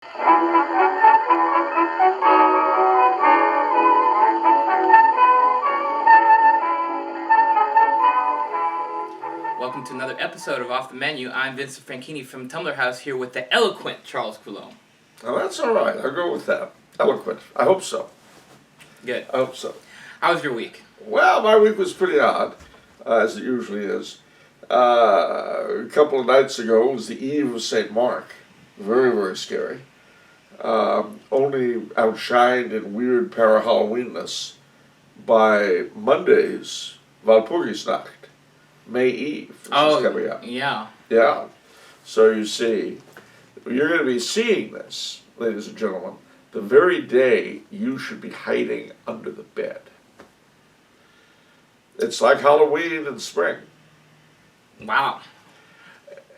Welcome to another episode of Off the Menu. I'm Vincent Franchini from Tumblr House here with the eloquent Charles Coulombe. Oh, that's all right. I'll go with that. Eloquent. I hope so. Good. I hope so. How was your week? Well, my week was pretty odd, as it usually is. A couple of nights ago was the eve of St. Mark. Very, very scary. Only outshined in weird para-Halloweenness by Monday's Walpurgisnacht, May Eve, which is coming up. Yeah. Yeah. So you see, you're going to be seeing this, ladies and gentlemen, the very day you should be hiding under the bed. It's like Halloween in spring. Wow.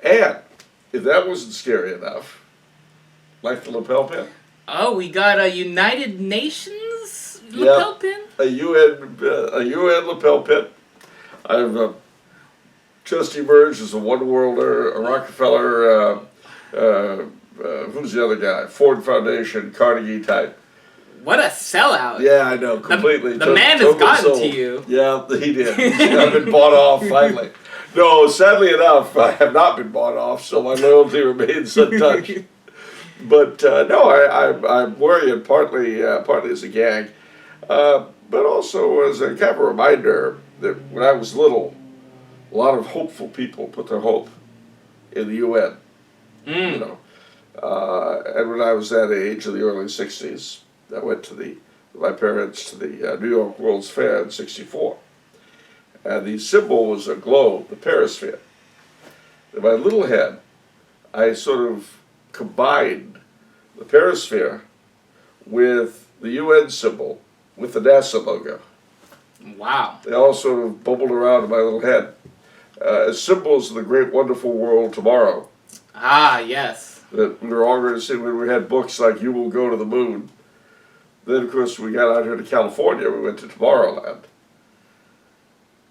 And if that wasn't scary enough, like the lapel pin. Oh, we got a United Nations lapel pin? A UN lapel pin. I've just emerged as a one-worlder, a Rockefeller, who's the other guy? Ford Foundation, Carnegie type. What a sellout. Yeah, I know, completely. The man has gotten to you. Yeah, he did. I've been bought off, finally. No, sadly enough, I have not been bought off, so my loyalty remains untouched. But no, I'm wearing it partly as a gag, but also as a kind of a reminder that when I was little, a lot of hopeful people put their hope in the UN. You know, and when I was that age, in the early '60s, I went with my parents to the New York World's Fair in '64, and the symbol was a globe, the perisphere. In my little head, I sort of combined the perisphere with the UN symbol with the NASA logo. Wow. They all sort of bubbled around in my little head as symbols of the great wonderful world tomorrow. Ah, yes. That we were all going to see when we had books like You Will Go to the Moon. Then, of course, we got out here to California, we went to Tomorrowland.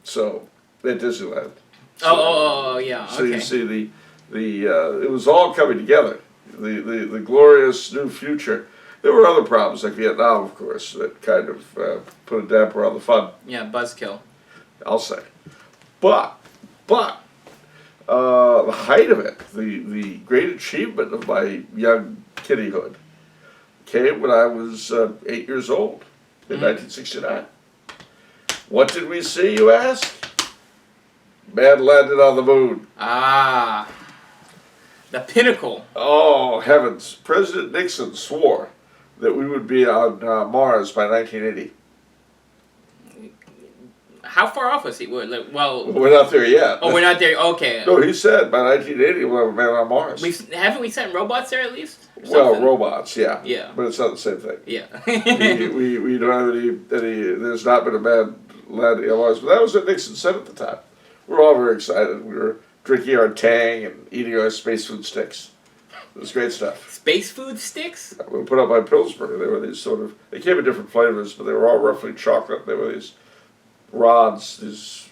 So, at Disneyland. So, yeah, okay. So you see it was all coming together. The glorious new future. There were other problems like Vietnam, of course, that kind of put a damper on the fun. Yeah, buzzkill. I'll say. But the height of it, the great achievement of my young kiddyhood came when I was 8 years old in 1969. What did we see, you ask? Man landed on the moon. Ah, the pinnacle. Oh, heavens. President Nixon swore that we would be on Mars by 1980. How far off was he? Well, we're not there yet. Oh, we're not there. Okay. No, he said by 1980 we'll have a man on Mars. Haven't we sent robots there at least? Well, robots, yeah. Yeah. But it's not the same thing. Yeah. we don't have any. There's not been a man landing on Mars, but that was what Nixon said at the time. We were all very excited. We were drinking our Tang and eating our space food sticks. It was great stuff. Space food sticks? We put up by Pillsbury. They were these they came in different flavors, but they were all roughly chocolate. They were these rods, these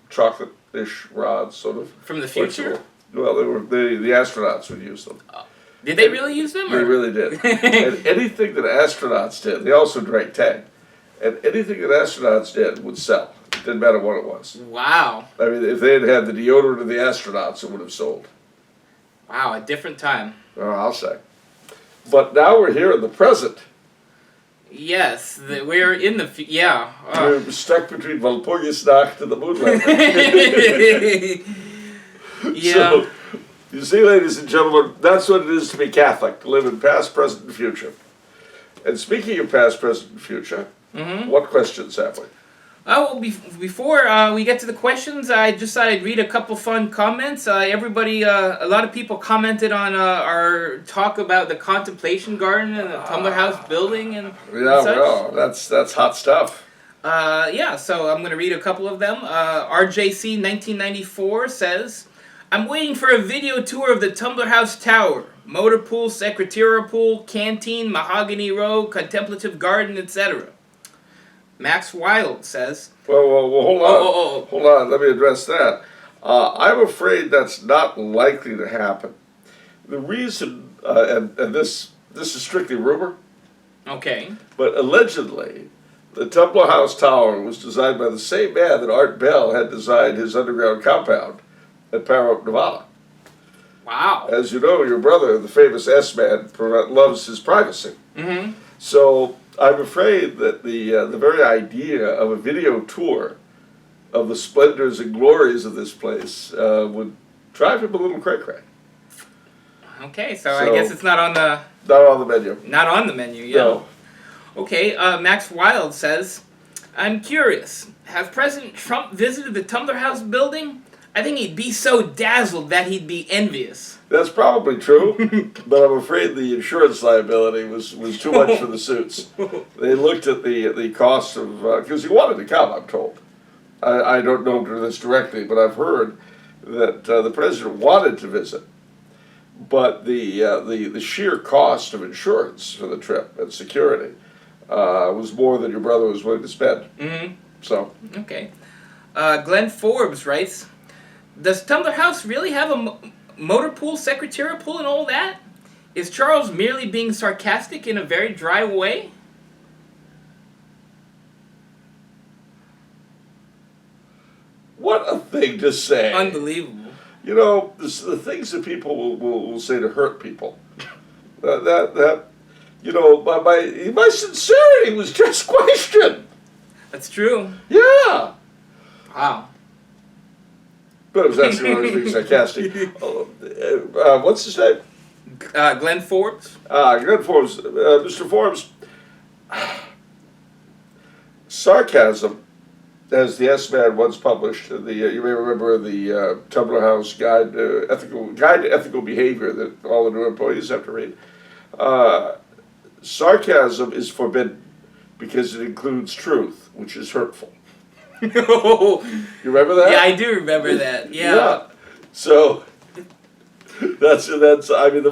chocolate-ish rods, sort of. From the future? Well, the astronauts would use them. Did they really use them? They really did. And anything that astronauts did, they also drank Tang, and anything that astronauts did would sell. It didn't matter what it was. Wow. I mean, if they had had the deodorant of the astronauts, it would have sold. Wow, a different time. Oh, I'll say. But now we're here in the present. Yes, we're in the yeah. We're stuck between Walpurgisnacht and the moon landing. Yeah. So, you see, ladies and gentlemen, that's what it is to be Catholic, to live in past, present, and future. And speaking of past, present, and future, what questions have we? Oh, well, before we get to the questions, I just thought I'd read a couple fun comments. Everybody, a lot of people commented on our talk about the contemplation garden and the Tumblr House building and Yeah, such. well, that's hot stuff. Yeah, so I'm going to read a couple of them. RJC 1994 says, I'm waiting for a video tour of the Tumblr House Tower. Motor pool, secretarial pool, canteen, mahogany row, contemplative garden, etc. Max Wild says... Well, hold on. Hold on, let me address that. I'm afraid that's not likely to happen. The reason, and this this is strictly rumor, Okay. but allegedly, the Templar House Tower was designed by the same man that Art Bell had designed his underground compound at Paramount, Nevada. Wow. As you know, your brother, the famous S-Man, loves his privacy. Mm-hmm. So I'm afraid that the very idea of a video tour of the splendors and glories of this place would drive him a little cray-cray. Okay, so I guess it's not on the menu. Yeah. No. Okay. Max Wild says, "I'm curious. Has President Trump visited the Tumbler House building? I think he'd be so dazzled that he'd be envious." That's probably true, but I'm afraid the insurance liability was too much for the suits. They looked at the cost of, because he wanted to come, I'm told. I don't know this directly, but I've heard that the president wanted to visit. But the sheer cost of insurance for the trip and security was more than your brother was willing to spend. Mm-hmm. So. Okay. Glenn Forbes writes, "Does Tumbler House really have a motor pool, secretarial pool, and all that? Is Charles merely being sarcastic in a very dry way?" What a thing to say. Unbelievable. You know, the things that people will say to hurt people. That you know, my sincerity was just questioned. That's true. Yeah. Wow. But it was actually when I was being sarcastic. What's his name? Glenn Forbes. Glenn Forbes. Mr. Forbes. Sarcasm, as the S-Man once published, you may remember the Tumbler House Guide to Ethical Behavior that all the new employees have to read. Sarcasm is forbidden because it includes truth, which is hurtful. You remember that? Yeah, I do remember that. Yeah. So that's I mean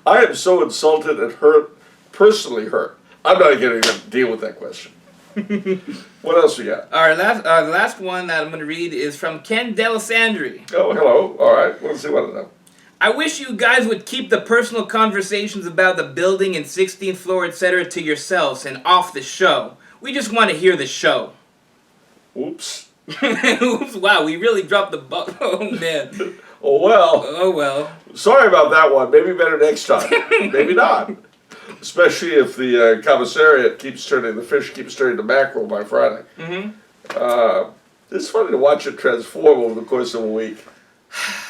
I am so insulted and hurt, personally hurt. I'm not going to deal with that question. What else we got? Our the last one that I'm going to read is from Ken Delisandri. Oh, hello. All right. Let's see what I know. "I wish you guys would keep the personal conversations about the building and 16th floor, etc. to yourselves and off the show. We just want to hear the show." Oops. Oops, wow, we really dropped the ball. Oh, man. Oh, well. Oh, well. Sorry about that one. Maybe better next time. Maybe not. Especially if the commissariat the fish keeps turning to mackerel by Friday. Mm-hmm. It's funny to watch it transform over the course of a week.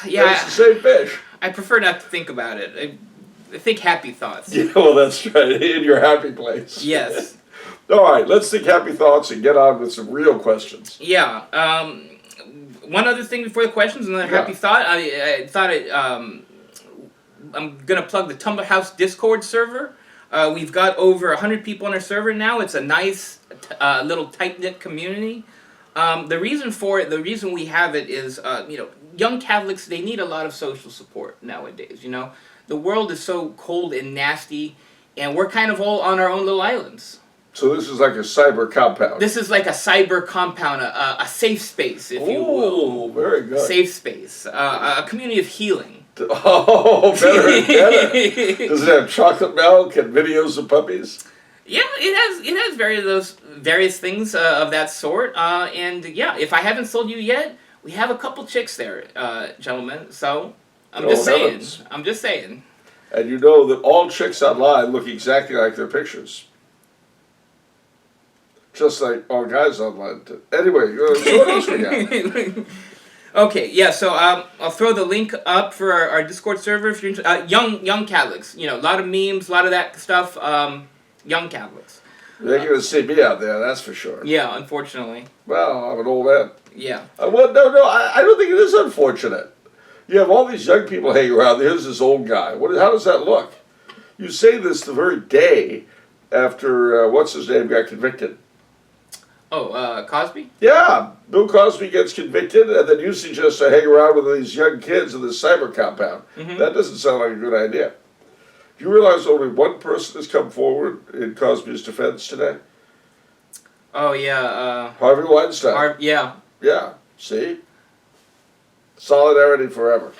Yeah. It's the same fish. I prefer not to think about it. I think happy thoughts. Yeah, well, that's right. In your happy place. Yes. All right, let's think happy thoughts and get on with some real questions. Yeah. One other thing before the questions, another happy thought. I thought I'm going to plug the Tumbler House Discord server. We've got over 100 people on our server now. It's a nice little tight-knit community. The reason for it, the reason we have it is, young Catholics, they need a lot of social support nowadays, The world is so cold and nasty, and we're kind of all on our own little islands. So this is like a cyber compound. This is like a cyber compound, a safe space, if you will. Oh, very good. Safe space. A community of healing. Oh, better and better. Does it have chocolate milk and videos of puppies? Yeah, it has various things of that sort. And yeah, if I haven't sold you yet, we have a couple chicks there, gentlemen. So I'm just saying. And you know that all chicks online look exactly like their pictures. Just like all guys online do. Anyway, so what else we got? Okay, yeah, so I'll throw the link up for our Discord server if you're young Catholics. A lot of memes, a lot of that stuff. Young Catholics. They're going to see me out there, that's for sure. Yeah, unfortunately. Well, I'm an old man. Yeah. Well, no, I don't think it is unfortunate. You have all these young people hanging around. Here's this old guy. How does that look? You say this the very day after, what's his name, got convicted. Oh, Cosby? Yeah, Bill Cosby gets convicted, and then you suggest to hang around with these young kids in this cyber compound. Mm-hmm. That doesn't sound like a good idea. Do you realize only one person has come forward in Cosby's defense today? Oh, yeah. Harvey Weinstein. Yeah. Yeah, see? Solidarity forever.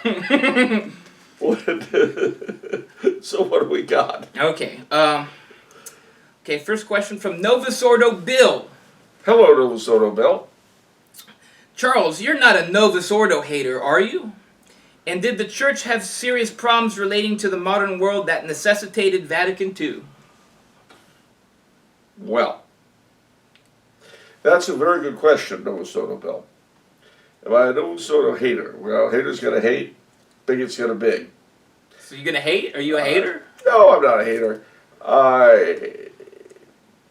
So what do we got? Okay. Okay, first question from Novus Ordo Bill. Hello, Novus Ordo Bill. Charles, you're not a Novus Ordo hater, are you? And did the church have serious problems relating to the modern world that necessitated Vatican II? Well, that's a very good question, Novus Ordo Bill. Am I a Novus Ordo hater? Well, hater's gonna hate, bigot's gonna big. So you're gonna hate? Are you a hater? No, I'm not a hater.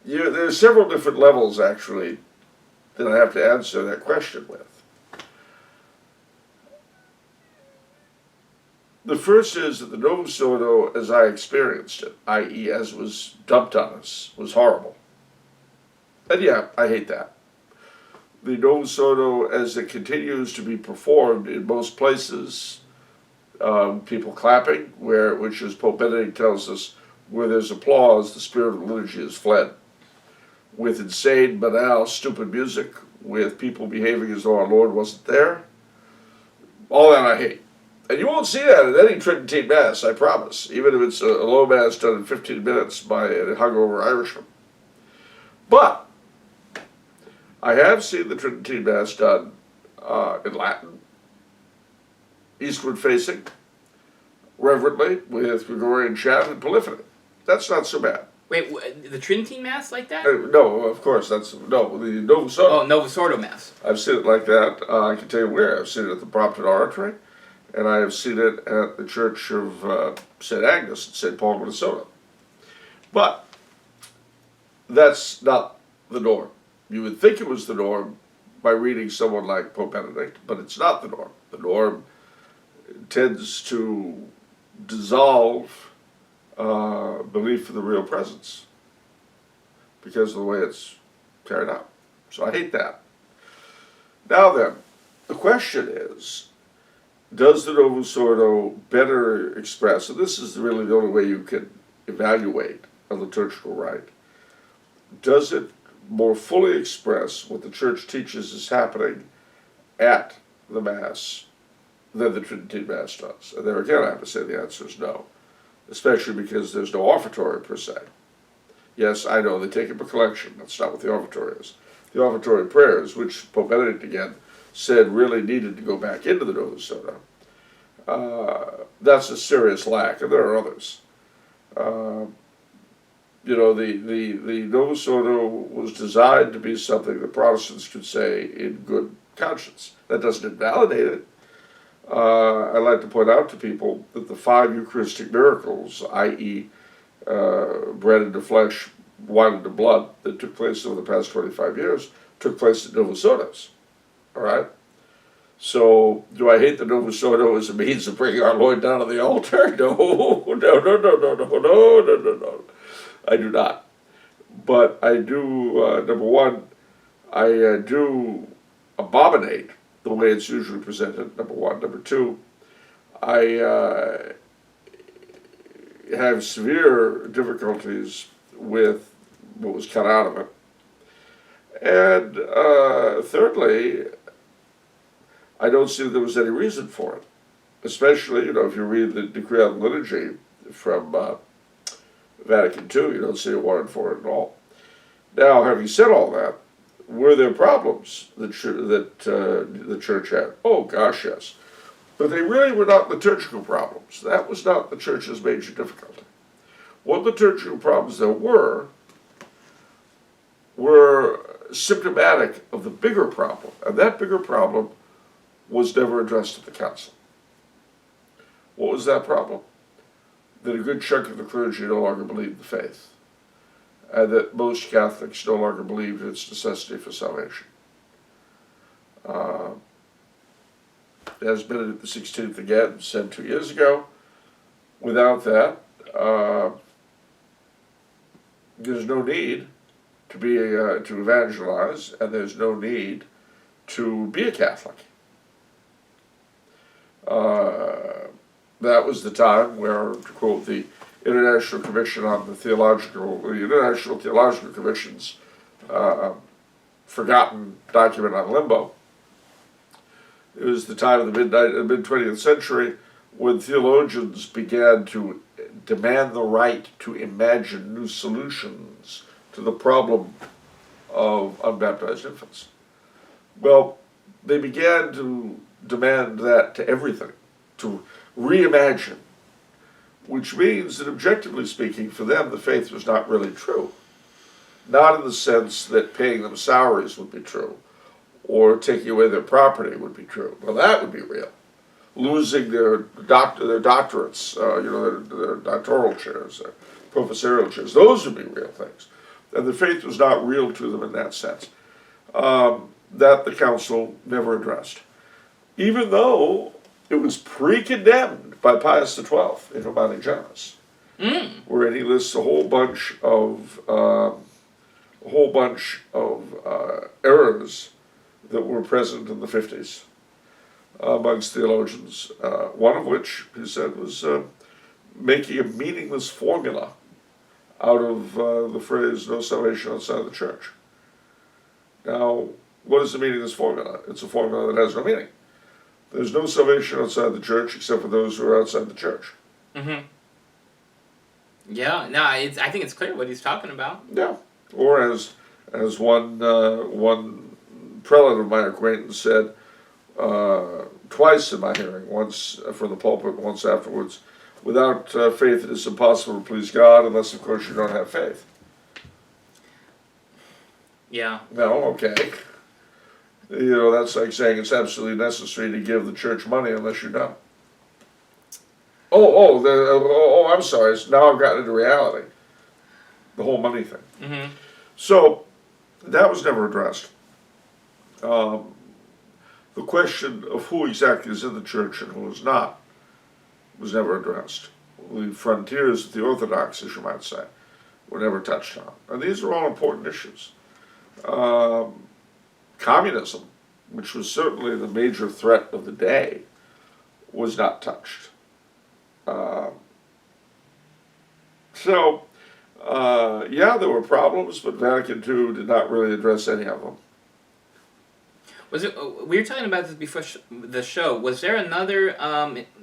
There's several different levels, actually, that I have to answer that question with. The first is that the Novus Ordo, as I experienced it, i.e. as was dumped on us, was horrible. And yeah, I hate that. The Novus Ordo, as it continues to be performed in most places, people clapping, which as Pope Benedict tells us, where there's applause, the spirit of the liturgy is fled. With insane, banal, stupid music, with people behaving as though our Lord wasn't there. All that I hate. And you won't see that at any Tridentine Mass, I promise, even if it's a low Mass done in 15 minutes by a hungover Irishman. But I have seen the Tridentine Mass done in Latin, eastward facing, reverently, with Gregorian chant and polyphony. That's not so bad. Wait, the Tridentine Mass like that? No, of course, the Novus Ordo. Oh, Novus Ordo Mass. I've seen it like that. I can tell you where. I've seen it at the Brompton Oratory, and I have seen it at the Church of St. Agnes in St. Paul, Minnesota. But that's not the norm. You would think it was the norm by reading someone like Pope Benedict, but it's not the norm. The norm tends to dissolve belief in the real presence because of the way it's carried out. So I hate that. Now then, the question is, does the Novus Ordo better express, and this is really the only way you can evaluate a liturgical rite, does it more fully express what the Church teaches is happening at the Mass than the Tridentine Mass does? And there again, I have to say the answer is no, especially because there's no offertory per se. Yes, I know, they take up a collection. That's not what the offertory is. The offertory prayers, which Pope Benedict again said really needed to go back into the Novus Ordo, that's a serious lack, and there are others. The Novus Ordo was designed to be something that Protestants could say in good conscience. That doesn't invalidate it. I'd like to point out to people that the 5 Eucharistic miracles, i.e. Bread into flesh, wine into blood, that took place over the past 25 years, took place at Novus Ordos. All right? So, do I hate the Novus Ordo as a means of bringing our Lord down to the altar? No. I do not. But I do, number one, I do abominate the way it's usually presented, number one. Number two, I have severe difficulties with what was cut out of it. And thirdly, I don't see that there was any reason for it. Especially, if you read the Decree on Liturgy from Vatican II, you don't see a warrant for it at all. Now, having said all that, were there problems that the Church had? Oh, gosh, yes. But they really were not liturgical problems. That was not the Church's major difficulty. What liturgical problems there were symptomatic of the bigger problem, and that bigger problem was never addressed at the Council. What was that problem? That a good chunk of the clergy no longer believed the faith, and that most Catholics no longer believed in its necessity for salvation. As Benedict XVI again said 2 years ago, without that, there's no need to be to evangelize, and there's no need to be a Catholic. That was the time where, to quote the International Commission on the International Theological Commission's forgotten document on limbo. It was the time of the mid-20th century when theologians began to demand the right to imagine new solutions to the problem of unbaptized infants. Well, they began to demand that to everything, to reimagine, which means that objectively speaking, for them, the faith was not really true. Not in the sense that paying them salaries would be true, or taking away their property would be true. Well, that would be real. Losing their doctorates, their doctoral chairs, their professorial chairs, those would be real things. And the faith was not real to them in that sense. That the council never addressed. Even though it was pre-condemned by Pius XII in Humani Generis, wherein he lists a whole bunch of errors that were present in the 50s amongst theologians, one of which, he said, was making a meaningless formula out of the phrase, no salvation outside the church. Now, what is the meaning of this formula? It's a formula that has no meaning. There's no salvation outside the church except for those who are outside the church. Mm-hmm. Yeah, no, I think it's clear what he's talking about. Yeah. Or as one prelate of my acquaintance said, twice in my hearing, once from the pulpit, once afterwards, without faith it is impossible to please God, unless of course you don't have faith. Yeah. No, okay. That's like saying it's absolutely necessary to give the church money unless you don't. I'm sorry. Now I've gotten into reality. The whole money thing. Mm-hmm. So, that was never addressed. The question of who exactly is in the church and who is not was never addressed. The frontiers of the Orthodox, as you might say, were never touched on. And these are all important issues. Communism, which was certainly the major threat of the day, was not touched. There were problems, but Vatican II did not really address any of them. Was it? We were talking about this before the show. Was there another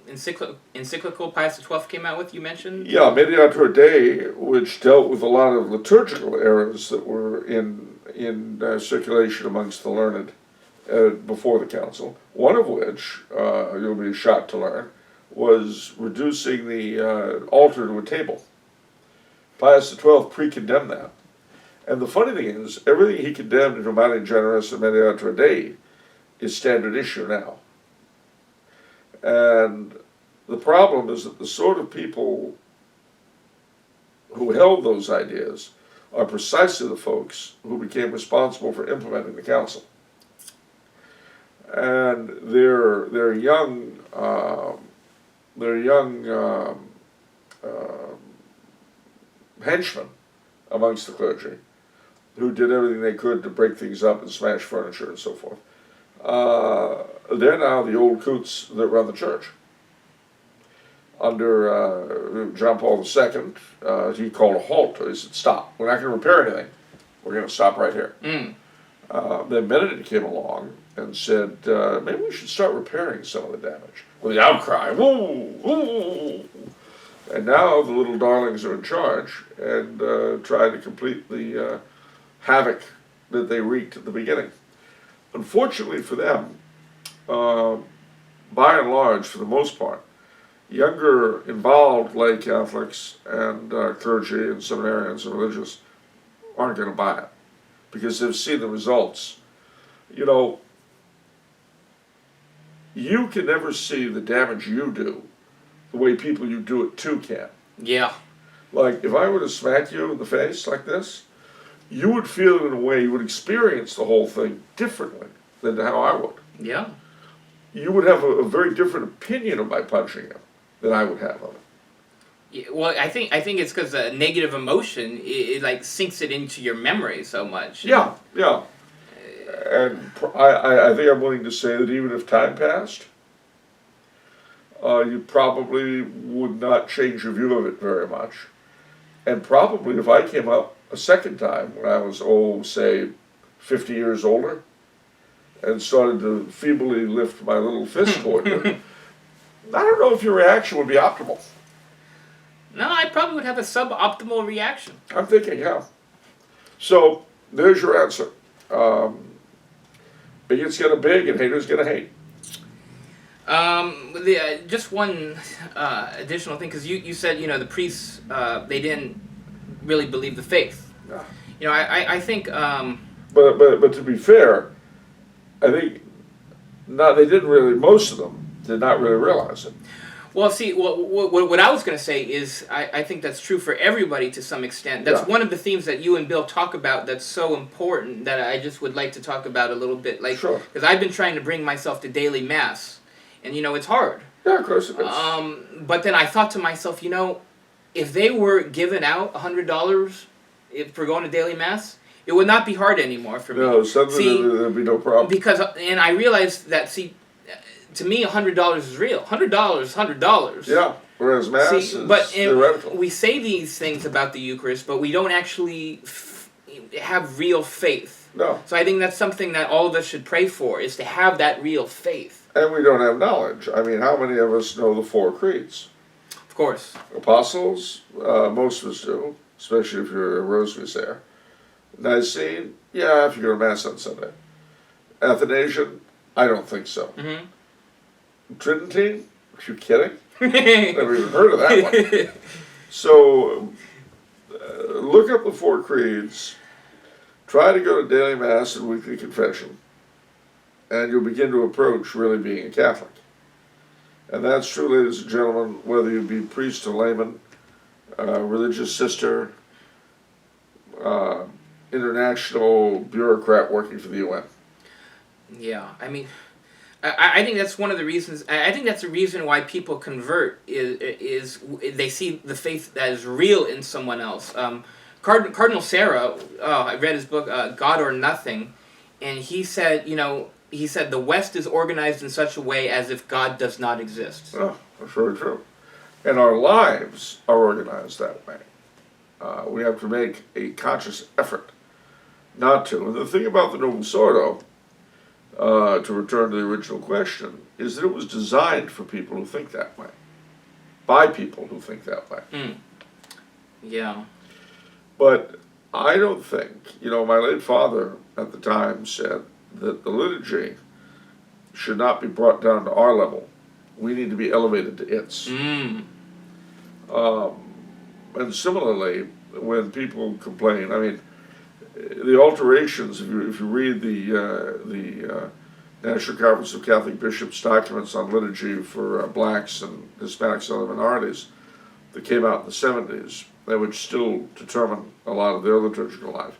encyclical Pius XII came out with? You mentioned. Yeah, Mediator Dei, which dealt with a lot of liturgical errors that were in circulation amongst the learned before the council. One of which you'll be shocked to learn was reducing the altar to a table. Pius XII pre-condemned that. And the funny thing is, everything he condemned in Humani Generis and Mediator Dei is standard issue now. And the problem is that the sort of people who held those ideas are precisely the folks who became responsible for implementing the council. And they're young henchmen amongst the clergy who did everything they could to break things up and smash furniture and so forth. They're now the old coots that run the church. Under John Paul II, he called a halt. He said, stop. We're not going to repair anything. We're going to stop right here. Then Benedict came along and said, maybe we should start repairing some of the damage. With the outcry, woo, woo. And now the little darlings are in charge and try to complete the havoc that they wreaked at the beginning. Unfortunately for them, by and large, for the most part, younger involved lay Catholics and clergy and seminarians and religious aren't going to buy it because they've seen the results. You can never see the damage you do the way people you do it to can. Yeah. Like, if I were to smack you in the face like this, you would feel it in a way, you would experience the whole thing differently than how I would. Yeah. You would have a very different opinion of my punching you than I would have of it. Yeah, well, I think it's because a negative emotion, it like sinks it into your memory so much. Yeah. And I think I'm willing to say that even if time passed, you probably would not change your view of it very much. And probably if I came up a second time when I was, say, 50 years older, and started to feebly lift my little fist toward you, I don't know if your reaction would be optimal. No, I probably would have a suboptimal reaction. I'm thinking, yeah. So there's your answer. Bigots gonna big and haters gonna hate. Just one additional thing, because you said, the priests, they didn't really believe the faith. Yeah. I think... But to be fair, I think they didn't really, most of them did not really realize it. Well, see, what I was going to say is I think that's true for everybody to some extent. That's one of the themes that you and Bill talk about that's so important that I just would like to talk about a little bit. Like, sure. Because I've been trying to bring myself to daily mass, and, it's hard. Yeah, of course it is. But then I thought to myself, if they were giving out $100 for going to daily mass, it would not be hard anymore for me. No, suddenly there'd be no problem. And I realized that, to me, $100 is real. $100, $100. Yeah, whereas Mass is theoretical. We say these things about the Eucharist, but we don't actually have real faith. No. So I think that's something that all of us should pray for, is to have that real faith. And we don't have knowledge. I mean, how many of us know the 4 creeds? Of course. Apostles, most of us do, especially if you're a rosary sayer. Nicene, yeah, if you go to Mass on Sunday. Athanasian, I don't think so. Mm-hmm. Tridentine? Are you kidding? Never even heard of that one. So, look up the 4 creeds, try to go to daily Mass and weekly confession, and you'll begin to approach really being a Catholic. And that's true, ladies and gentlemen, whether you be priest or layman, religious sister, international bureaucrat working for the UN. Yeah, I mean... I think that's one of the reasons. I think that's the reason why people convert is they see the faith that is real in someone else. Cardinal Sarah, I read his book God or Nothing, and he said, the West is organized in such a way as if God does not exist. Oh, that's very true. And our lives are organized that way. We have to make a conscious effort not to. And the thing about the Novus Ordo, to return to the original question, is that it was designed for people who think that way. By people who think that way. Mm. Yeah. But I don't think, my late father at the time said that the liturgy should not be brought down to our level. We need to be elevated to its. Mm. And similarly, when people complain, I mean, the alterations, if you read the National Conference of Catholic Bishops' documents on liturgy for blacks and Hispanics and other minorities that came out in the 70s, that would still determine a lot of their liturgical life.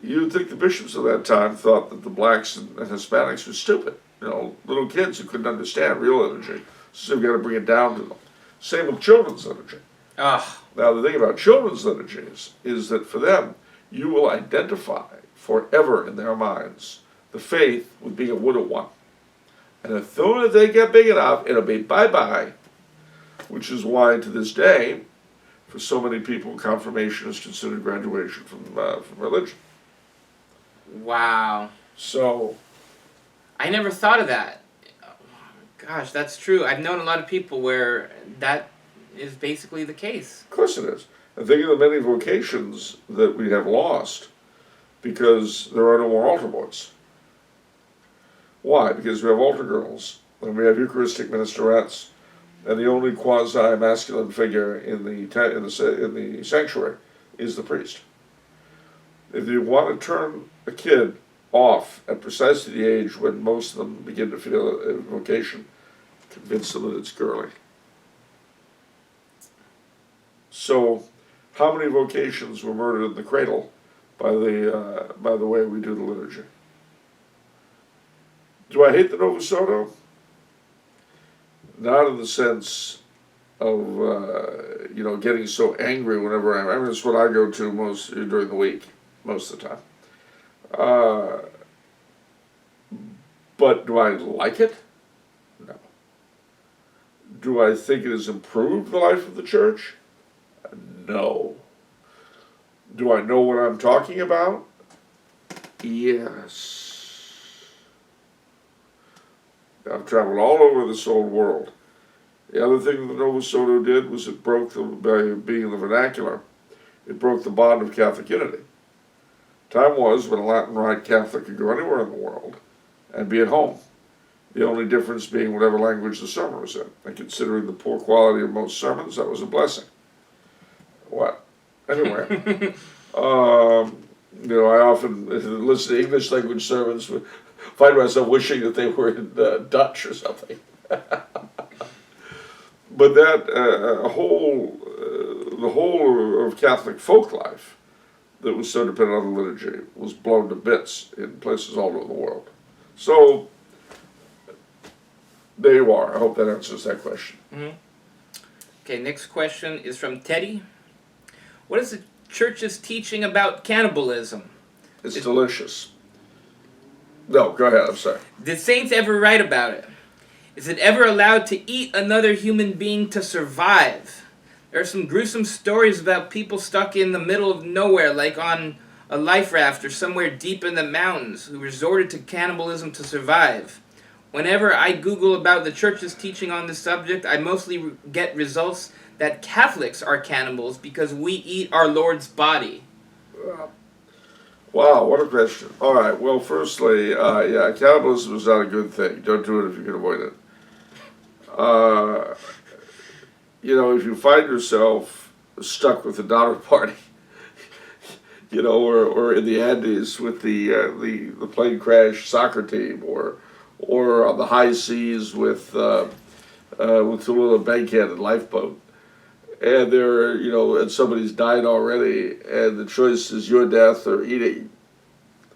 You'd think the bishops of that time thought that the blacks and Hispanics were stupid. Little kids who couldn't understand real liturgy, so you've got to bring it down to them. Same with children's liturgy. Ah. Now, the thing about children's liturgies is that for them, you will identify forever in their minds the faith with being a widow one. And as soon as they get big enough, it'll be bye-bye. Which is why, to this day, for so many people, confirmation is considered graduation from religion. Wow. So... I never thought of that. Gosh, that's true. I've known a lot of people where that is basically the case. Of course it is. And think of the many vocations that we have lost because there are no more altar boys. Why? Because we have altar girls, and we have Eucharistic ministerettes, and the only quasi-masculine figure in the sanctuary is the priest. If you want to turn a kid off at precisely the age when most of them begin to feel a vocation, convince them that it's girly. So, how many vocations were murdered in the cradle by the way we do the liturgy? Do I hate the Novus Ordo? Not in the sense of getting so angry whenever I mean, it's what I go to most during the week, most of the time. But do I like it? No. Do I think it has improved the life of the church? No. Do I know what I'm talking about? Yes. I've traveled all over this old world, The other thing the Novus Ordo did was it broke, by being in the vernacular, it broke the bond of Catholic unity. Time was when a Latin Rite Catholic could go anywhere in the world and be at home. The only difference being whatever language the sermon was in. And considering the poor quality of most sermons, that was a blessing. What? Anyway. I often listen to English language sermons, find myself wishing that they were in Dutch or something. But that the whole of Catholic folk life that was so dependent on the liturgy was blown to bits in places all over the world. So there you are. I hope that answers that question. Mm-hmm. Okay, next question is from Teddy. What is the Church's teaching about cannibalism? It's delicious. No, go ahead. I'm sorry. Did saints ever write about it? Is it ever allowed to eat another human being to survive? There are some gruesome stories about people stuck in the middle of nowhere, like on a life raft or somewhere deep in the mountains, who resorted to cannibalism to survive. Whenever I Google about the Church's teaching on this subject, I mostly get results that Catholics are cannibals because we eat our Lord's body. Wow, what a question. All right, well, firstly, cannibalism is not a good thing. Don't do it if you can avoid it. If you find yourself stuck with the Donner Party, or in the Andes with the plane crash soccer team, or on the high seas with Tallulah Bankhead and lifeboat, and and somebody's died already, and the choice is your death or eating,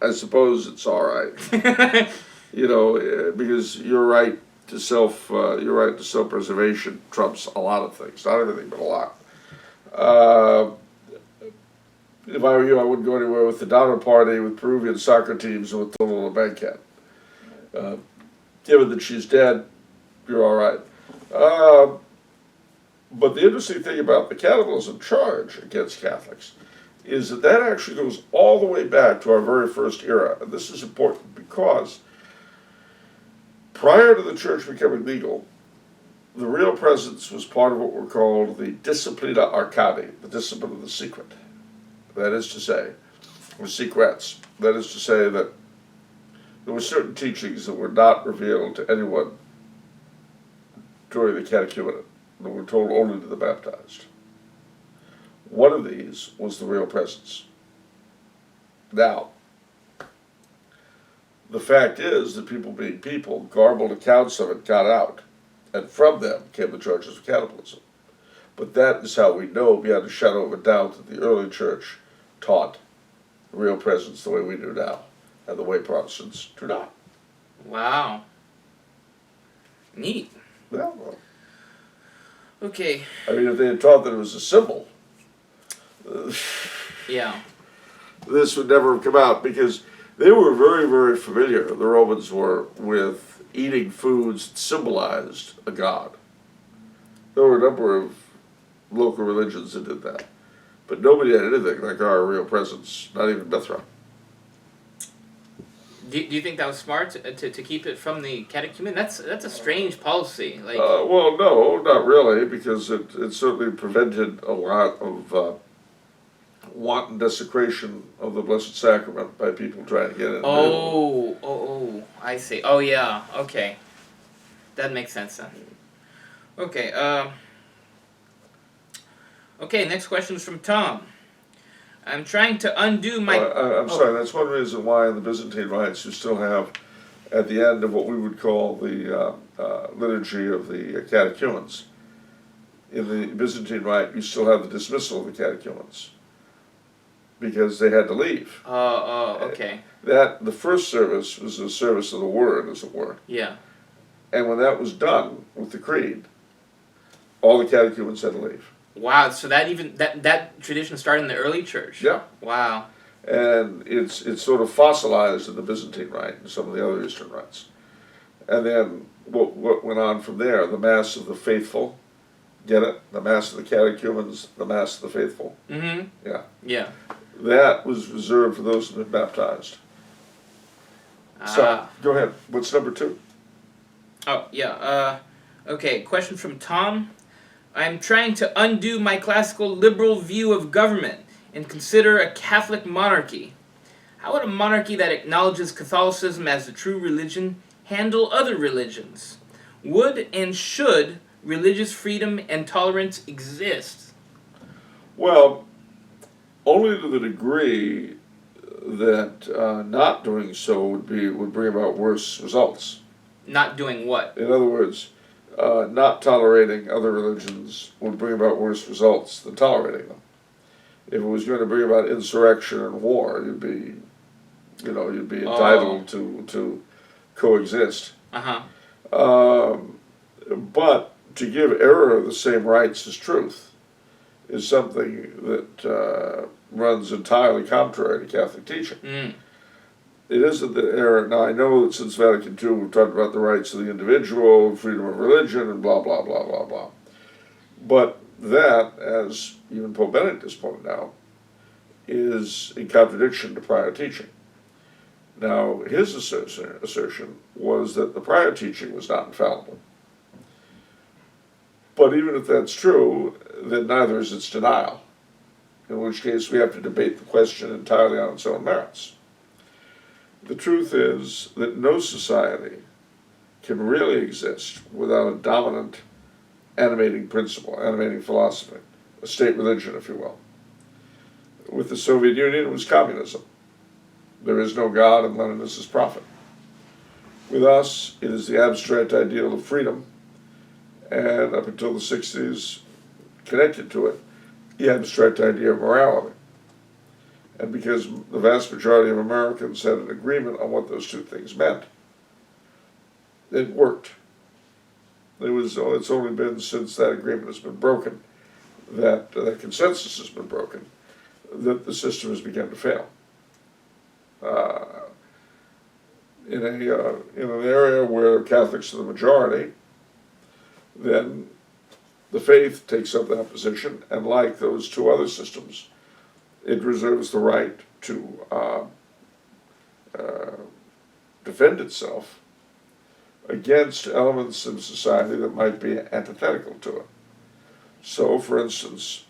I suppose it's all right. Because your right to self-preservation trumps a lot of things, not everything, but a lot. If I were you, I wouldn't go anywhere with the Donner Party, with Peruvian soccer teams, and with Tallulah Bankhead. Given that she's dead, you're all right. But the interesting thing about the cannibalism charge against Catholics is that actually goes all the way back to our very first era. And this is important because prior to the church becoming legal, the real presence was part of what were called the disciplina arcadi, the discipline of the secret. That is to say, or secrets. That is to say that there were certain teachings that were not revealed to anyone during the catechumenate, that were told only to the baptized. One of these was the real presence. Now, the fact is that people being people, garbled accounts of it got out, and from them came the charges of cannibalism. But that is how we know beyond a shadow of a doubt that the early church taught the real presence the way we do now, and the way Protestants do not. Wow. Neat. Well, okay. I mean, if they had taught that it was a symbol, Yeah. this would never have come out, because they were very, very familiar, the Romans were, with eating foods that symbolized a god. There were a number of local religions that did that. But nobody had anything like our real presence, not even Mithra. Do you think that was smart to keep it from the catechumen? That's a strange policy. Like, Well, no, not really, because it certainly prevented a lot of wanton desecration of the Blessed Sacrament by people trying to get it. Oh, I see. Oh, yeah, okay. That makes sense then. Okay, okay, next question is from Tom. I'm trying to undo my... I'm sorry, that's one reason why in the Byzantine rites you still have, at the end of what we would call the liturgy of the catechumens, in the Byzantine rite you still have the dismissal of the catechumens, because they had to leave. Okay. The first service was a service of the word, as it were. Yeah. And when that was done with the creed, all the catechumens had to leave. Wow, so that tradition started in the early church? Yeah. Wow. And it's sort of fossilized in the Byzantine rite and some of the other Eastern rites. And then what went on from there, the Mass of the Faithful, get it? The Mass of the Catechumens, the Mass of the Faithful. Mm-hmm. Yeah. Yeah. That was reserved for those who had been baptized. So, go ahead. What's number 2? Oh, yeah. Okay, question from Tom. I'm trying to undo my classical liberal view of government and consider a Catholic monarchy. How would a monarchy that acknowledges Catholicism as the true religion handle other religions? Would and should religious freedom and tolerance exist? Well, only to the degree that not doing so would bring about worse results. Not doing what? In other words, not tolerating other religions would bring about worse results than tolerating them. If it was going to bring about insurrection and war, you'd be entitled to coexist. But to give error the same rights as truth is something that runs entirely contrary to Catholic teaching. It isn't the error. Now, I know that since Vatican II we've talked about the rights of the individual, freedom of religion, and blah, blah, blah, blah, blah. But that, as even Pope Benedict has pointed out, is in contradiction to prior teaching. Now, his assertion was that the prior teaching was not infallible. But even if that's true, then neither is its denial, in which case we have to debate the question entirely on its own merits. The truth is that no society can really exist without a dominant animating principle, animating philosophy, a state religion, if you will. With the Soviet Union, it was communism. There is no God and Lenin is his prophet. With us, it is the abstract ideal of freedom, and up until the 60s, connected to it, the abstract idea of morality. And because the vast majority of Americans had an agreement on what those two things meant, it worked. It's only been since that agreement has been broken, that consensus has been broken, that the system has begun to fail. In an area where Catholics are the majority, then the faith takes up that position, and like those two other systems, it reserves the right to defend itself against elements in society that might be antithetical to it. So, for instance,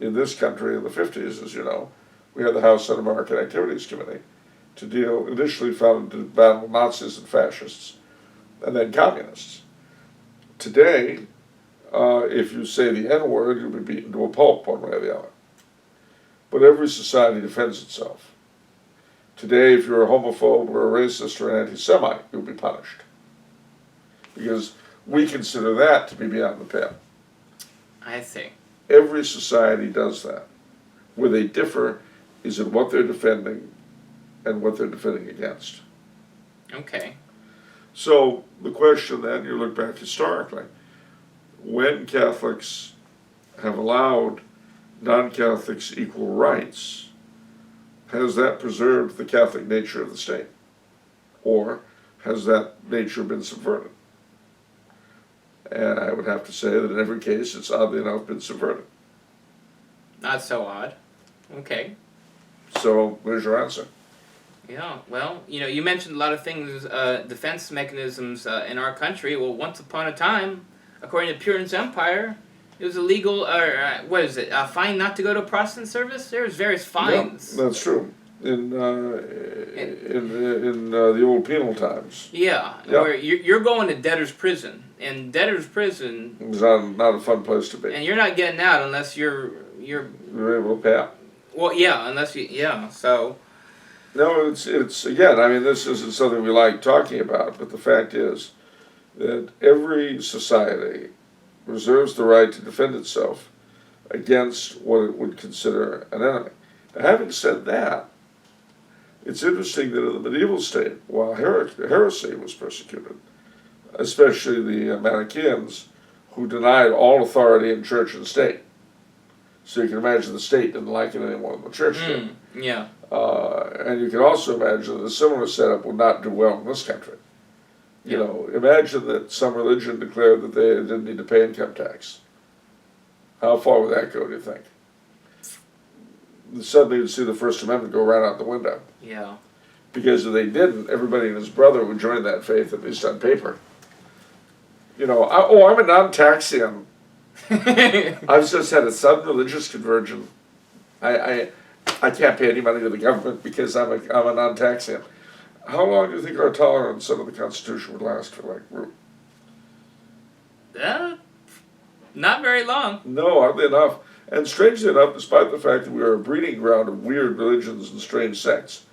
in this country in the 50s, as you know, we had the House Un-American Activities Committee to deal, initially founded to battle Nazis and fascists, and then communists. Today, if you say the N-word, you'll be beaten to a pulp one way or the other. But every society defends itself. Today, if you're a homophobe or a racist or an anti-Semite, you'll be punished. Because we consider that to be beyond the pale. I see. Every society does that. Where they differ is in what they're defending and what they're defending against. Okay. So the question then, you look back historically, when Catholics have allowed non-Catholics equal rights, has that preserved the Catholic nature of the state? Or has that nature been subverted? And I would have to say that in every case it's oddly enough been subverted. Not so odd. Okay. So there's your answer. Yeah, well, you mentioned a lot of things, defense mechanisms in our country. Well, once upon a time, according to Puritan's Empire, it was illegal, a fine not to go to Protestant service? There's various fines. Yeah, that's true. In the old penal times. Yeah, yep. Where you're going to debtor's prison, and debtor's prison... It's not a fun place to be. And you're not getting out unless you're able to pay out. Well, yeah, unless you... Yeah, so... No, it's again, I mean, this isn't something we like talking about, but the fact is that every society reserves the right to defend itself against what it would consider an enemy. Now, having said that, it's interesting that in the medieval state, while heresy was persecuted, especially the Manichaeans, who denied all authority in church and state. So you can imagine the state didn't like it any more than the church did. Yeah. And you can also imagine that a similar setup would not do well in this country. You know, imagine that some religion declared that they didn't need to pay income tax. How far would that go, do you think? Suddenly you'd see the First Amendment go right out the window. Yeah. Because if they didn't, everybody and his brother would join that faith, at least on paper. You know, I'm a non-taxian. I've just had a sudden religious conversion. I can't pay any money to the government because I'm a non-taxian. How long do you think our tolerance under the Constitution would last for, like? Not very long. No, hardly enough. And strangely enough, despite the fact that we are a breeding ground of weird religions and strange sects,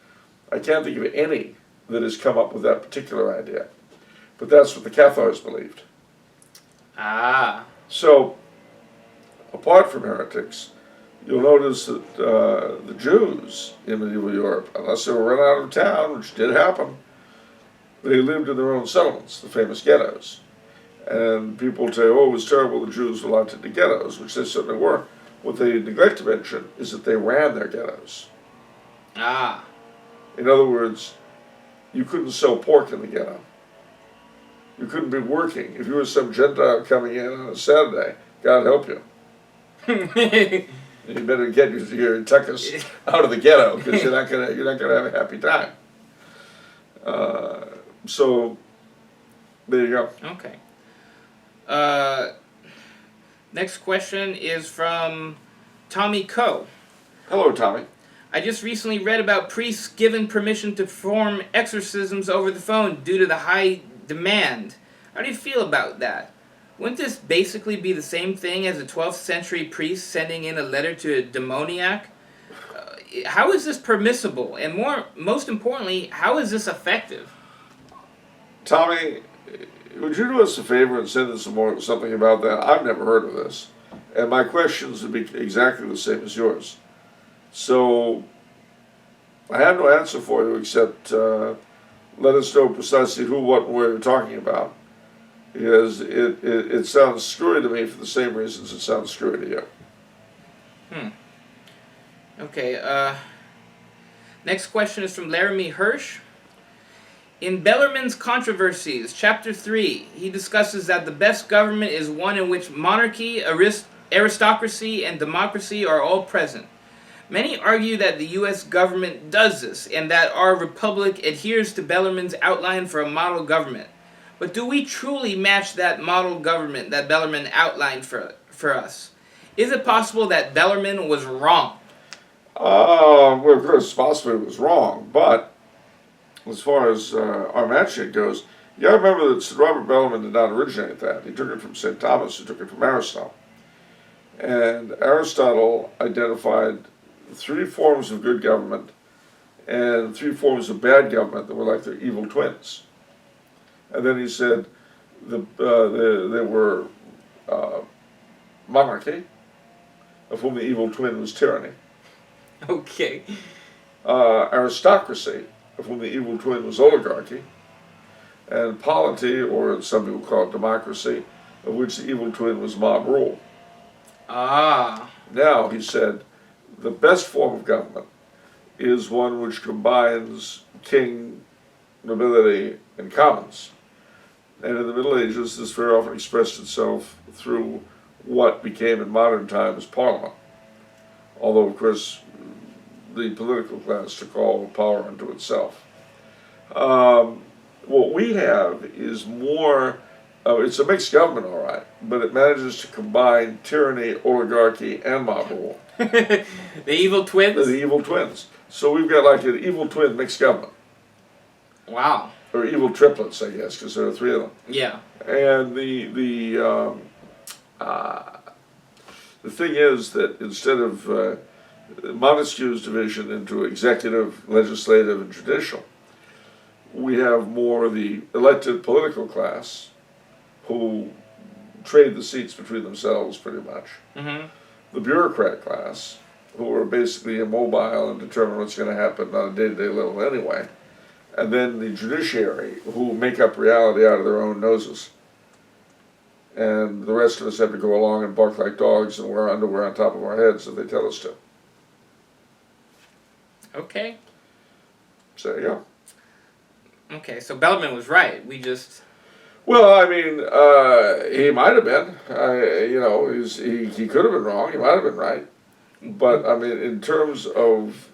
I can't think of any that has come up with that particular idea. But that's what the Cathars believed. Ah. So, apart from heretics, you'll notice that the Jews in medieval Europe, unless they were run out of town, which did happen, they lived in their own settlements, the famous ghettos. And people say, oh, it was terrible the Jews were locked into ghettos, which they certainly were. What they neglect to mention is that they ran their ghettos. Ah. In other words, you couldn't sell pork in the ghetto. You couldn't be working. If you were some Gentile coming in on a Saturday, God help you. You better get your tuckus out of the ghetto because you're not gonna have a happy time. So there you go. Okay. Next question is from Tommy Coe. Hello, Tommy. I just recently read about priests given permission to perform exorcisms over the phone due to the high demand. How do you feel about that? Wouldn't this basically be the same thing as a 12th century priest sending in a letter to a demoniac? How is this permissible? And most importantly, how is this effective? Tommy, would you do us a favor and send us something about that? I've never heard of this. And my questions would be exactly the same as yours. So, I have no answer for you except let us know precisely who, what, and where you're talking about. Because it sounds screwy to me for the same reasons it sounds screwy to you. Okay, next question is from Laramie Hirsch. In Bellarmine's Controversies, Chapter 3, he discusses that the best government is one in which monarchy, aristocracy, and democracy are all present. Many argue that the U.S. government does this, and that our republic adheres to Bellarmine's outline for a model government. But do we truly match that model government that Bellarmine outlined for us? Is it possible that Bellarmine was wrong? Well, of course, possibly it was wrong, but as far as our matching goes, you gotta remember that Sir Robert Bellarmine did not originate that. He took it from St. Thomas, who took it from Aristotle. And Aristotle identified 3 forms of good government and 3 forms of bad government that were like their evil twins. And then he said there were monarchy, of whom the evil twin was tyranny. Okay. Aristocracy, of whom the evil twin was oligarchy. And polity, or some people call it democracy, of which the evil twin was mob rule. Ah. Now, he said, the best form of government is one which combines king, nobility, and commons. And in the Middle Ages, this very often expressed itself through what became in modern times Parliament. Although, of course, the political class took all power unto itself. What we have is more, it's a mixed government, all right, but it manages to combine tyranny, oligarchy, and mob rule. The evil twins? The evil twins. So we've got like an evil twin mixed government. Wow. Or evil triplets, I guess, because there are 3 of them. Yeah. And the thing is that instead of Montesquieu's division into executive, legislative, and judicial, we have more the elected political class who trade the seats between themselves pretty much. Mm-hmm. The bureaucrat class, who are basically immobile and determine what's going to happen on a day-to-day level anyway. And then the judiciary, who make up reality out of their own noses. And the rest of us have to go along and bark like dogs and wear underwear on top of our heads if they tell us to. Okay. So, yeah. Okay, so Bellarmine was right. We just... Well, I mean, he might have been. You know, he could have been wrong. He might have been right. But, I mean, in terms of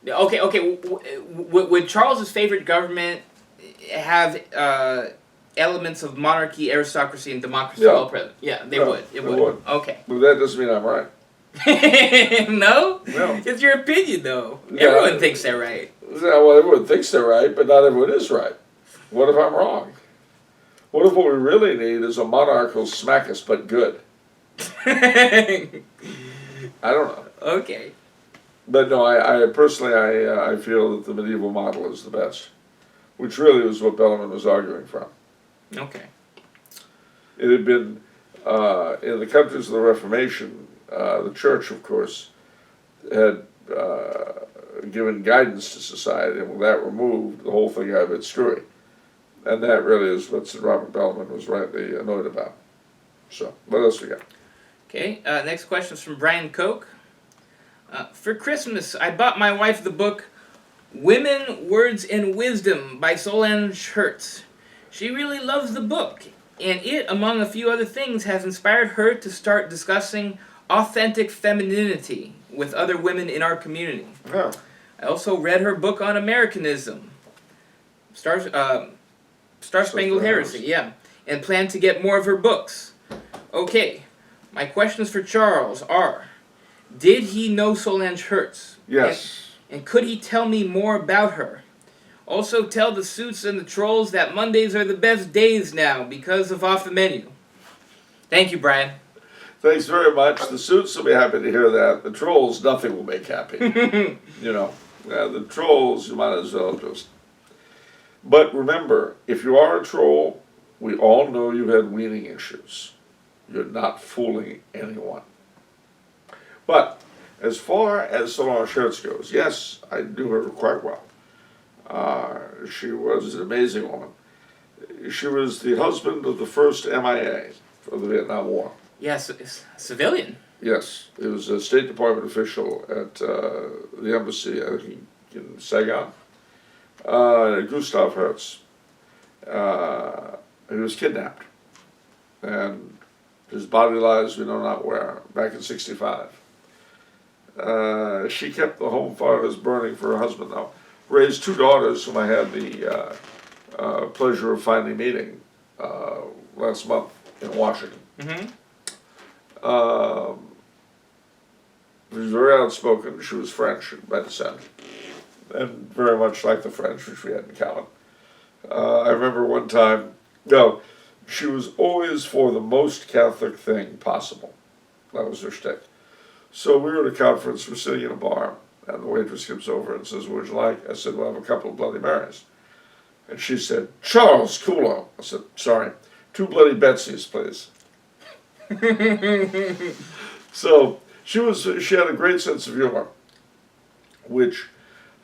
Okay. Would Charles's favorite government have elements of monarchy, aristocracy, and democracy Yeah. all present? Yeah, they would. It would. Okay. But that doesn't mean I'm right. No? No. It's your opinion, though. Yeah. Everyone thinks they're right. Yeah, well, everyone thinks they're right, but not everyone is right. What if I'm wrong? What if what we really need is a monarch who'll smack us but good? I don't know. Okay. But no, I personally, I feel that the medieval model is the best, which really was what Bellarmine was arguing from. Okay. It had been, in the countries of the Reformation, the church, of course, had given guidance to society, and with that removed, the whole thing got a bit screwy. And that really is what Sir Robert Bellarmine was rightly annoyed about. So, what else we got? Okay, next question is from Brian Koch. For Christmas, I bought my wife the book Women, Words, and Wisdom by Solange Hertz. She really loves the book, and it, among a few other things, has inspired her to start discussing authentic femininity with other women in our community. Yeah. I also read her book on Americanism, Star-Spangled Heresy, yeah, and plan to get more of her books. Okay, my questions for Charles are, did he know Solange Hertz? Yes. And could he tell me more about her? Also tell the suits and the trolls that Mondays are the best days now because of Off the Menu. Thank you, Brian. Thanks very much. The suits will be happy to hear that. The trolls, nothing will make happy. You know, the trolls, you might as well just... But remember, if you are a troll, we all know you had weaning issues. You're not fooling anyone. But as far as Solange Hertz goes, yes, I knew her quite well. She was an amazing woman. She was the husband of the first MIA for the Vietnam War. Yes, a civilian. Yes, he was a State Department official at the embassy, I think, in Saigon. Gustav Hertz. He was kidnapped, and his body lies we know not where, back in '65. She kept the home fires burning for her husband, though. Raised two daughters whom I had the pleasure of finally meeting last month in Washington. Mm-hmm. She was very outspoken. She was French by descent, and very much like the French, which we had in common. I remember one time, no, she was always for the most Catholic thing possible. That was her shtick. So we were at a conference, we're sitting in a bar, and the waitress comes over and says, "What would you like?" I said, "Well, I have a couple of Bloody Marys." And she said, "Charles Coulombe." I said, "Sorry, 2 Bloody Betsy's, please." So she had a great sense of humor, which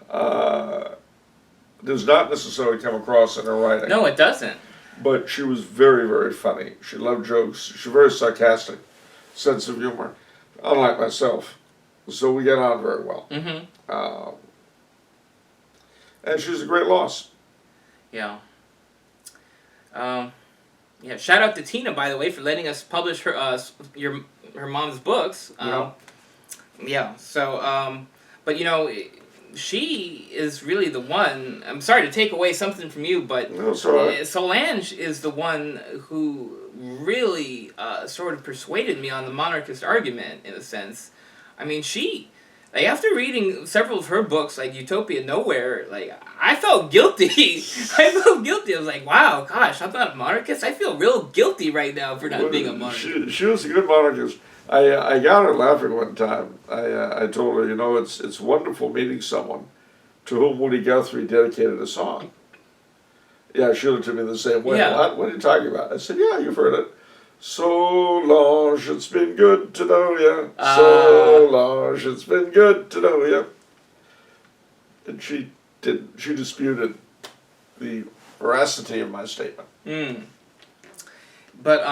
does not necessarily come across in her writing. No, it doesn't. But she was very, very funny. She loved jokes. She was very sarcastic, sense of humor, unlike myself. So we get on very well. Mm-hmm. And she's a great loss. Yeah. Yeah. Shout out to Tina, by the way, for letting us publish her her mom's books. Yeah. So, but you know, she is really the one. I'm sorry to take away something from you, but No, it's all right. Solange is the one who really sort of persuaded me on the monarchist argument, in a sense. I mean, like, after reading several of her books, like Utopia Nowhere, like, I felt guilty. I felt guilty. I was like, wow, gosh, I'm not a monarchist. I feel real guilty right now for not being a monarchist. She was a good monarchist. I got her laughing one time. I told her, you know, it's wonderful meeting someone to whom Woody Guthrie dedicated a song. Yeah, she looked at me the same way. Yeah. What are you talking about? I said, yeah, you've heard it. Solange, it's been good to know ya. Solange, it's been good to know ya. And she disputed the veracity of my statement. But,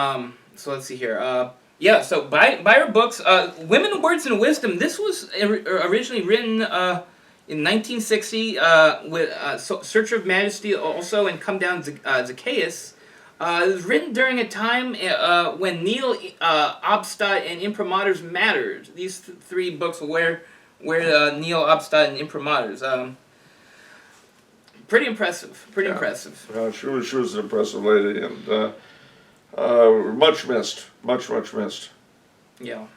so let's see here. Yeah, so buy her books. Women, Words, and Wisdom. This was originally written in 1960 with Searcher of Majesty also, and Come Down Zacchaeus. It was written during a time when Nihil, Obstat, and Imprimatur's mattered. These three books were We're neo obstat and imprimaturs. Pretty impressive. Pretty Yeah. impressive. She was an impressive lady, and much missed. Much missed. Yeah.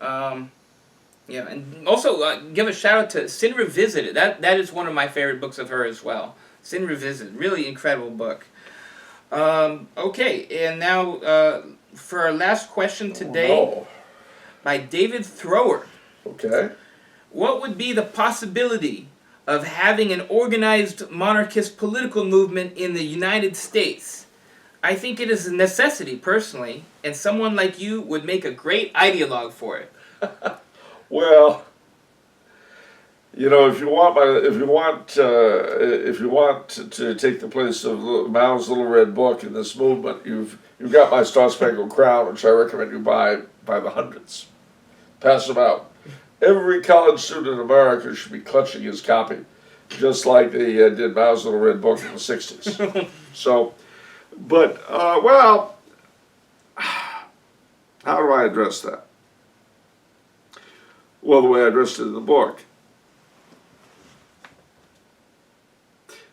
Yeah, and also give a shout out to Sin Revisited. That is one of my favorite books of her as well. Sin Revisited, really incredible book. Okay, and now for our last question today, Oh, by David Thrower. okay. What would be the possibility of having an organized monarchist political movement in the United States? I think it is a necessity, personally, and someone like you would make a great ideologue for it. Well, you know, if you want to take the place of Mao's Little Red Book in this movement, you've got my Star Spangled Crown, which I recommend you buy by the hundreds. Pass them out. Every college student in America should be clutching his copy, just like they did Mao's Little Red Book in the '60s. So, but well, how do I address that? Well, the way I addressed it in the book.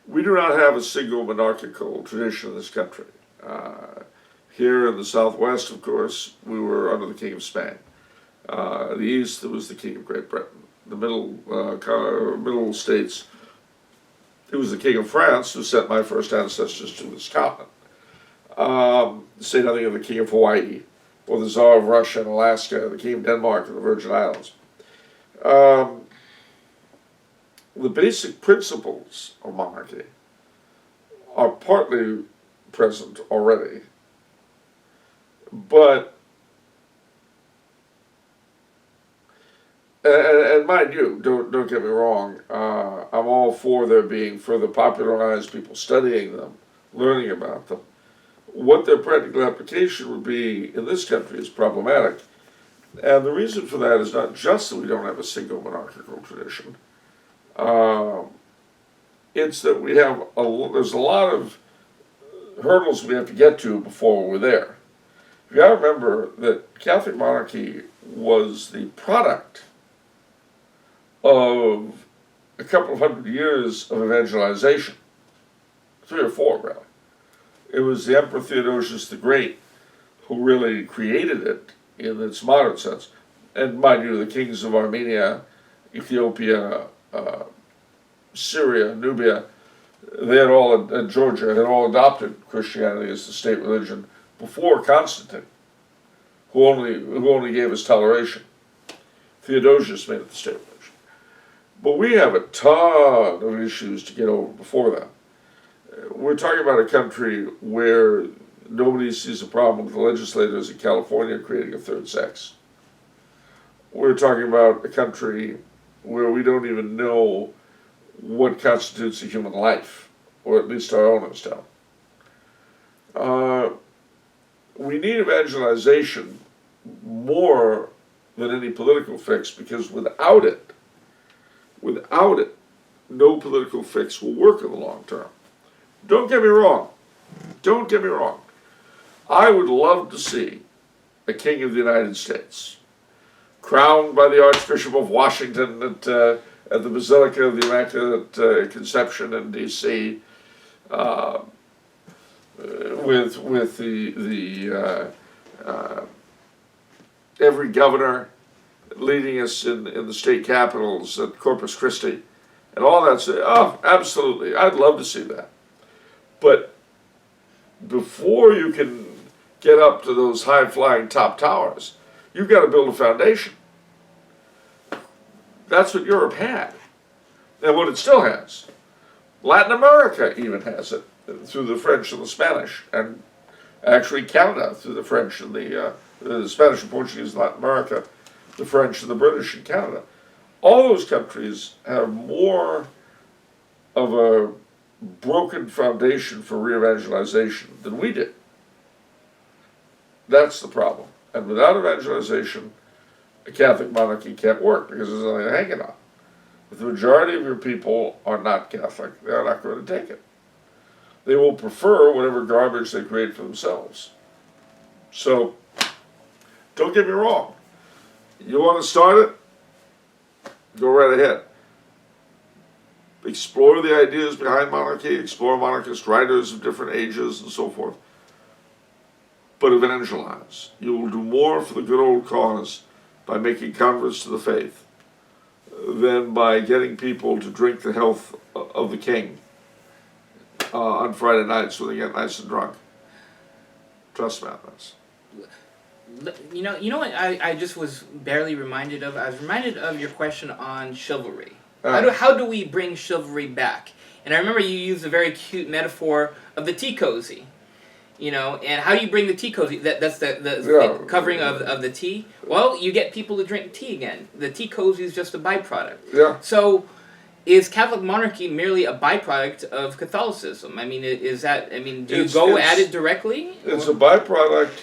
We do not have a single monarchical tradition in this country. Here in the Southwest, of course, we were under the King of Spain. The East, it was the King of Great Britain. The middle states, it was the King of France who sent my first ancestors to this continent. Say nothing of the King of Hawaii, or the Tsar of Russia and Alaska, the King of Denmark and the Virgin Islands. The basic principles of monarchy are partly present already, but, and mind you, don't get me wrong, I'm all for their being further popularized, people studying them, learning about them. What their practical application would be in this country is problematic. And the reason for that is not just that we don't have a single monarchical tradition. It's that we have there's a lot of hurdles we have to get to before we're there. You got to remember that Catholic monarchy was the product of a couple of hundred years of evangelization, 3 or 4 really. It was the Emperor Theodosius the Great who really created it in its modern sense. And mind you, the kings of Armenia, Ethiopia, Syria, Nubia, and Georgia had all adopted Christianity as the state religion before Constantine, who only gave us toleration. Theodosius made it the state religion. But we have a ton of issues to get over before that. We're talking about a country where nobody sees a problem with the legislators in California creating a third sex. We're talking about a country where we don't even know what constitutes a human life, or at least our owners don't. We need evangelization more than any political fix, because without it, no political fix will work in the long term. Don't get me wrong. I would love to see a king of the United States, crowned by the Archbishop of Washington at the Basilica of the Immaculate Conception in D.C., with every governor leading us in the state capitals at Corpus Christi, and all that. Oh, absolutely, I'd love to see that. But before you can get up to those high-flying top towers, you've got to build a foundation. That's what Europe had, and what it still has. Latin America even has it, through the French and the Spanish, and actually Canada through the French and the Spanish and Portuguese in Latin America, the French and the British in Canada. All those countries have more of a broken foundation for re-evangelization than we did. That's the problem. And without evangelization, a Catholic monarchy can't work, because there's nothing hanging on. If the majority of your people are not Catholic, they're not going to take it. They will prefer whatever garbage they create for themselves. So, don't get me wrong. You want to start it? Go right ahead. Explore the ideas behind monarchy, explore monarchist writers of different ages and so forth. But evangelize. You will do more for the good old cause by making converts to the faith than by getting people to drink the health of the king on Friday nights when they get nice and drunk. Trust me on this. You know what I just was barely reminded of? I was reminded of your question on chivalry. How do we bring chivalry back? And I remember you used a very cute metaphor of the tea cozy. You know, and how do you bring the tea cozy? That's the covering of the tea. Well, you get people to drink tea again. The tea cozy is just a byproduct. Yeah. So, is Catholic monarchy merely a byproduct of Catholicism? I mean, do you go at it directly? It's a byproduct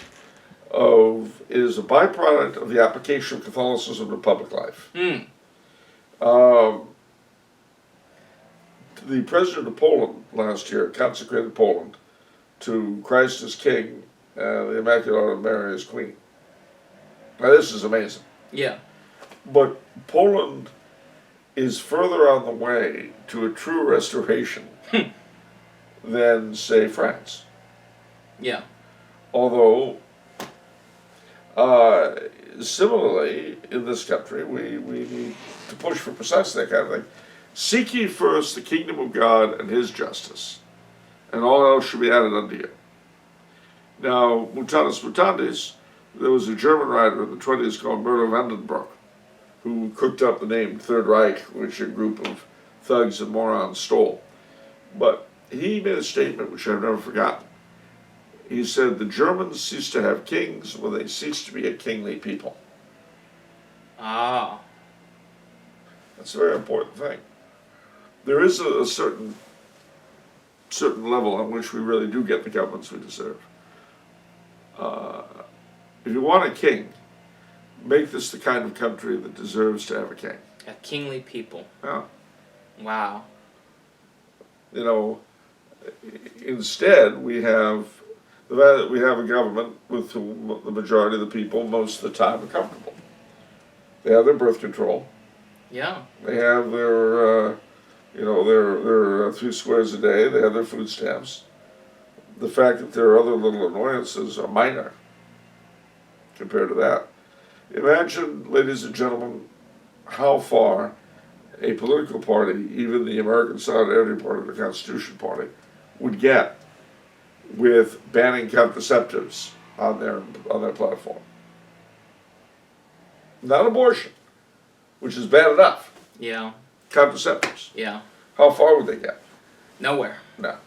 of the application of Catholicism to public life. The president of Poland last year consecrated Poland to Christ as King and the Immaculate Heart of Mary as Queen. Now this is amazing. Yeah. But Poland is further on the way to a true restoration than, say, France. Yeah. Although, similarly, in this country, we need to push for precisely that kind of thing. Seek ye first the kingdom of God and his justice, and all else shall be added unto you. Now, mutatis mutandis, there was a German writer in the 20s called Murdo Vandenbroek, who cooked up the name Third Reich, which a group of thugs and morons stole. But he made a statement which I've never forgotten. He said, the Germans ceased to have kings when they ceased to be a kingly people. Ah. That's a very important thing. There is a certain level on which we really do get the governments we deserve. If you want a king, make this the kind of country that deserves to have a king. A kingly people. Yeah. Wow. You know, instead we have a government with whom the majority of the people most of the time are comfortable. They have their birth control. Yeah. They have their, their 3 squares a day. They have their food stamps. The fact that there are other little annoyances are minor compared to that. Imagine, ladies and gentlemen, how far a political party, even the American Solidarity Party, the Constitution Party, would get with banning contraceptives on their platform. Not abortion, which is bad enough. Yeah. Contraceptives. Yeah. How far would they get? Nowhere. No.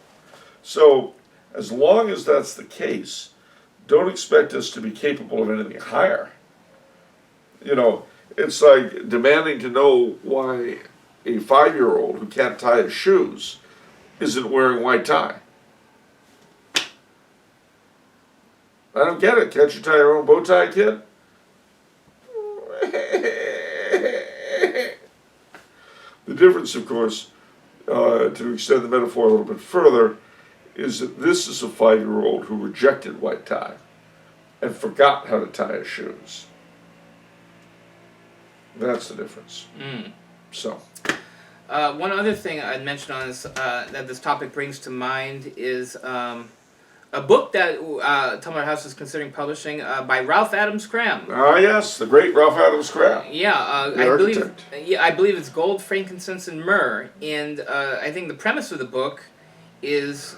So, as long as that's the case, don't expect us to be capable of anything higher. You know, it's like demanding to know why a 5-year-old who can't tie his shoes isn't wearing white tie. I don't get it. Can't you tie your own bow tie, kid? The difference, of course, to extend the metaphor a little bit further, is that this is a 5-year-old who rejected white tie and forgot how to tie his shoes. That's the difference. So, one other thing I'd mention on this that this topic brings to mind is a book that Tumblr House is considering publishing by Ralph Adams Cram. Ah, yes, the great Ralph Adams Cram. Yeah, I believe it's Gold, Frankincense, and Myrrh, and I think the premise of the book is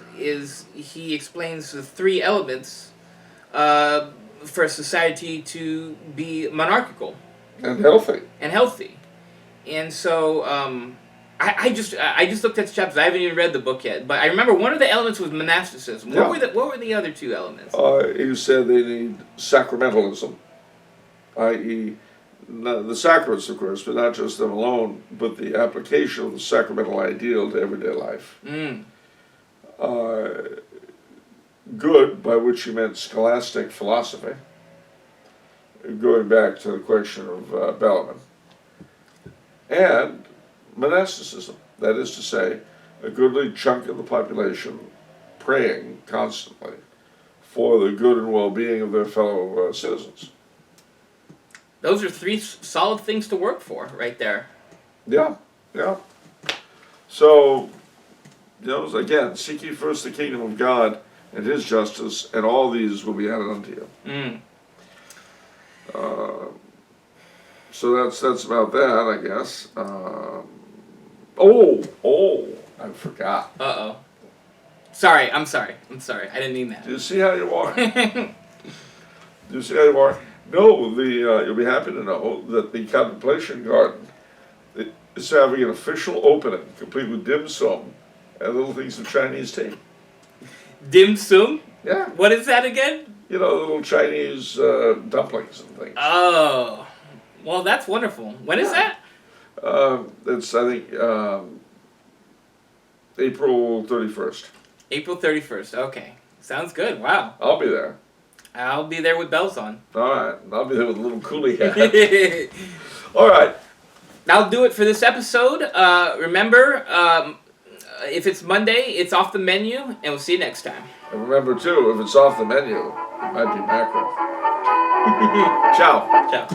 he explains the 3 elements for a society to be monarchical and healthy. And so I just looked at the chapters. I haven't even read the book yet, but I remember one of the elements was monasticism. Yeah. What were the other 2 elements? You said they need sacramentalism, i.e., the sacraments, of course, but not just them alone, but the application of the sacramental ideal to everyday life. Good, by which he meant scholastic philosophy, going back to the question of Bellarmine, and monasticism, that is to say, a goodly chunk of the population praying constantly for the good and well-being of their fellow citizens. Those are 3 solid things to work for, right there. Yeah, yeah. So, again, seek ye first the kingdom of God and His justice, and all these will be added unto you. Mm. So that's about that, I guess. I forgot. Uh-oh. Sorry, I'm sorry. I didn't mean that. Do you see how you are? Do you see how you are? No, you'll be happy to know that the Contemplation Garden is having an official opening, complete with dim sum and little things of Chinese tea. Dim sum? Yeah. What is that again? Little Chinese dumplings and things. Oh. Well, that's wonderful. When is that? It's, I think, April 31st. April 31st. Okay. Sounds good. Wow. I'll be there. I'll be there with bells on. All right. I'll be there with a little coolie hat. All right. That'll do it for this episode. Remember, if it's Monday, it's off the menu, and we'll see you next time. And remember, too, if it's off the menu, it might be mackerel. Ciao. Ciao.